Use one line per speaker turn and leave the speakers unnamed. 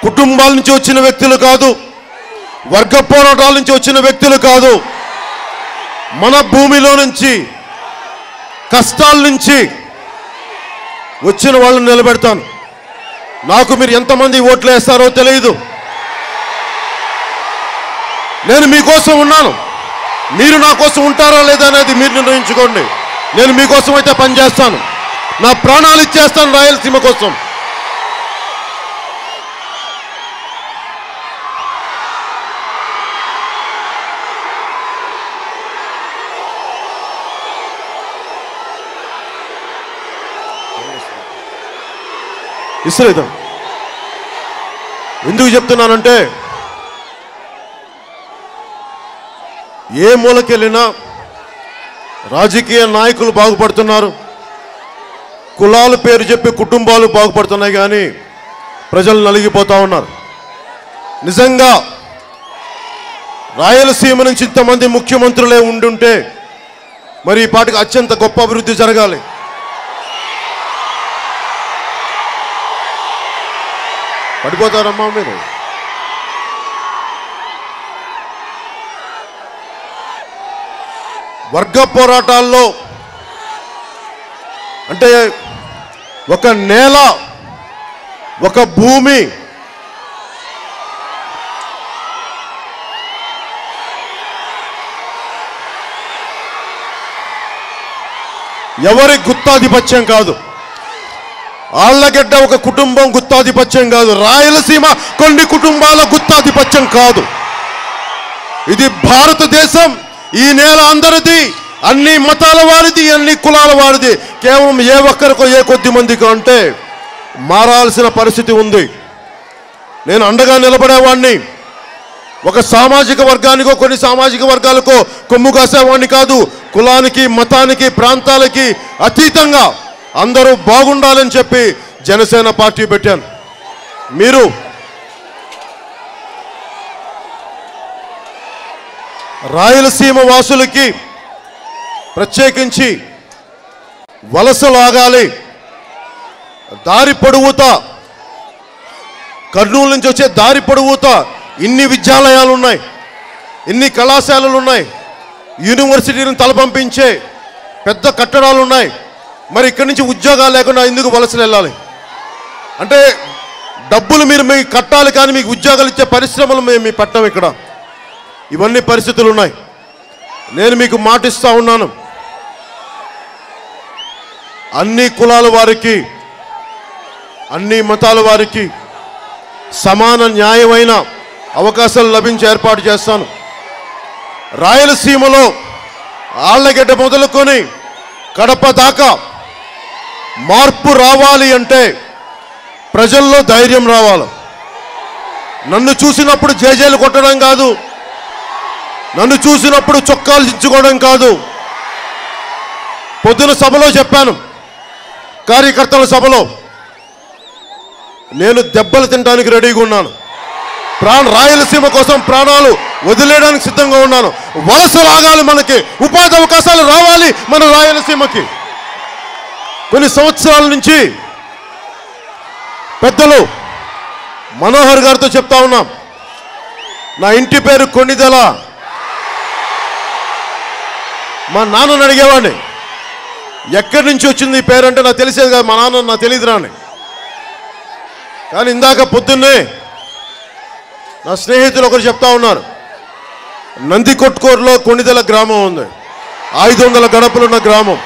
కుటుంబాల నుంచి వచ్చిన వ్యక్తులు కాదు, వర్గ పోరాటాల నుంచి వచ్చిన వ్యక్తులు కాదు, మన భూమిలో నుంచి కష్టాల నుంచి వచ్చిన వాళ్ళని నిలబెడతాను. నాకు మీరు ఎంతమంది ఓట్లు వేస్తారో తెలియదు. నేను మీకోసం ఉన్నాను. మీరు నా కోసం ఉంటారా లేదా అనేది మీరు నిర్ణయించుకోండి. నేను మీకోసం అయితే పనిచేస్తాను. నా ప్రాణాలు ఇచ్చేస్తాను రాయలసీమ కోసం. ఇస్రేతం ఎందుకు చెప్తున్నానంటే, ఏ మూలకెళ్ళినా రాజకీయ నాయకులు బాగుపడుతున్నారు, కులాల పేరు చెప్పి కుటుంబాలు బాగుపడుతున్నాయి, కానీ ప్రజలు నలిగిపోతూ ఉన్నారు. నిజంగా రాయలసీమ నుంచి ఇంతమంది ముఖ్యమంత్రులే ఉండుంటే మరి ఈ పాటికి అత్యంత గొప్ప అభివృద్ధి జరగాలి. పడిపోతారమ్మా మీరు. వర్గ పోరాటాల్లో అంటే ఒక నేల, ఒక భూమి, ఎవరి గుత్తాధిపత్యం కాదు. ఆళ్లగడ్డ ఒక కుటుంబం గుత్తాధిపత్యం కాదు. రాయలసీమ కొన్ని కుటుంబాల గుత్తాధిపత్యం కాదు. ఇది భారతదేశం. ఈ నేల అందరిది, అన్ని మతాల వారిది, అన్ని కులాల వారిది. కేవలం ఏ ఒక్కరికో ఏ కొద్ది మందికో అంటే మారాల్సిన పరిస్థితి ఉంది. నేను అండగా నిలబడేవాడిని. ఒక సామాజిక వర్గానికో కొన్ని సామాజిక వర్గాలకో కొమ్ము కాసేవాడిని కాదు. కులానికి, మతానికి, ప్రాంతాలకి అతీతంగా అందరూ బాగుండాలని చెప్పి జనసేన పార్టీ పెట్టాను. మీరు రాయలసీమ వాసులకి ప్రత్యేకించి వలసలాగాలి. దారి పొడవుతా, కర్నూలు నుంచి వచ్చే దారి పొడవుతా ఇన్ని విద్యాలయాలు ఉన్నాయి, ఇన్ని కళాశాలలు ఉన్నాయి, యూనివర్సిటీని తలపంపించే పెద్ద కట్టడాలు ఉన్నాయి. మరి ఇక్కడి నుంచి ఉద్యోగాలు లేకుండా ఎందుకు వలసలు వెళ్ళాలి? అంటే డబ్బులు మీరు మీకు కట్టాలి, కానీ మీకు ఉద్యోగాలు ఇచ్చే పరిశ్రమలు మేము పెట్టాం ఇక్కడ. ఇవన్నీ పరిస్థితులు ఉన్నాయి. నేను మీకు మాటిస్తా ఉన్నాను, అన్ని కులాల వారికి, అన్ని మతాల వారికి సమాన న్యాయమైన అవకాశాలు లభించే ఏర్పాటు చేస్తాను. రాయలసీమలో ఆళ్లగడ్డ మొదలుకొని కడప దాకా మార్పు రావాలి అంటే ప్రజల్లో ధైర్యం రావాలి. నన్ను చూసినప్పుడు జేజేలు కొట్టడం కాదు, నన్ను చూసినప్పుడు చొక్కాలు దించుకోవడం కాదు. పొద్దున సభలో చెప్పాను, కార్యకర్తల సభలో, నేను దెబ్బలు తినడానికి రెడీగా ఉన్నాను. రాయలసీమ కోసం ప్రాణాలు వదిలేయడానికి సిద్ధంగా ఉన్నాను. వలస రాగాలి, మనకి ఉపాధి అవకాశాలు రావాలి మన రాయలసీమకి. కొన్ని సంవత్సరాల నుంచి పెద్దలు మనోహర్ గారితో చెప్తా ఉన్నాం, నా ఇంటి పేరు కొన్నిదెల. మా నాన్నని అడిగేవాడిని, ఎక్కడి నుంచి వచ్చింది ఈ పేరు అంటే నాకు తెలిసేది కాదు, మా నాన్న నాకు తెలియదురా అని. కానీ ఇందాక పొద్దున్నే నా స్నేహితులు ఒకరు చెప్తా ఉన్నారు, నందికొట్కూరులో కొన్నిదెల గ్రామం ఉంది, 500 గడపలున్న గ్రామం.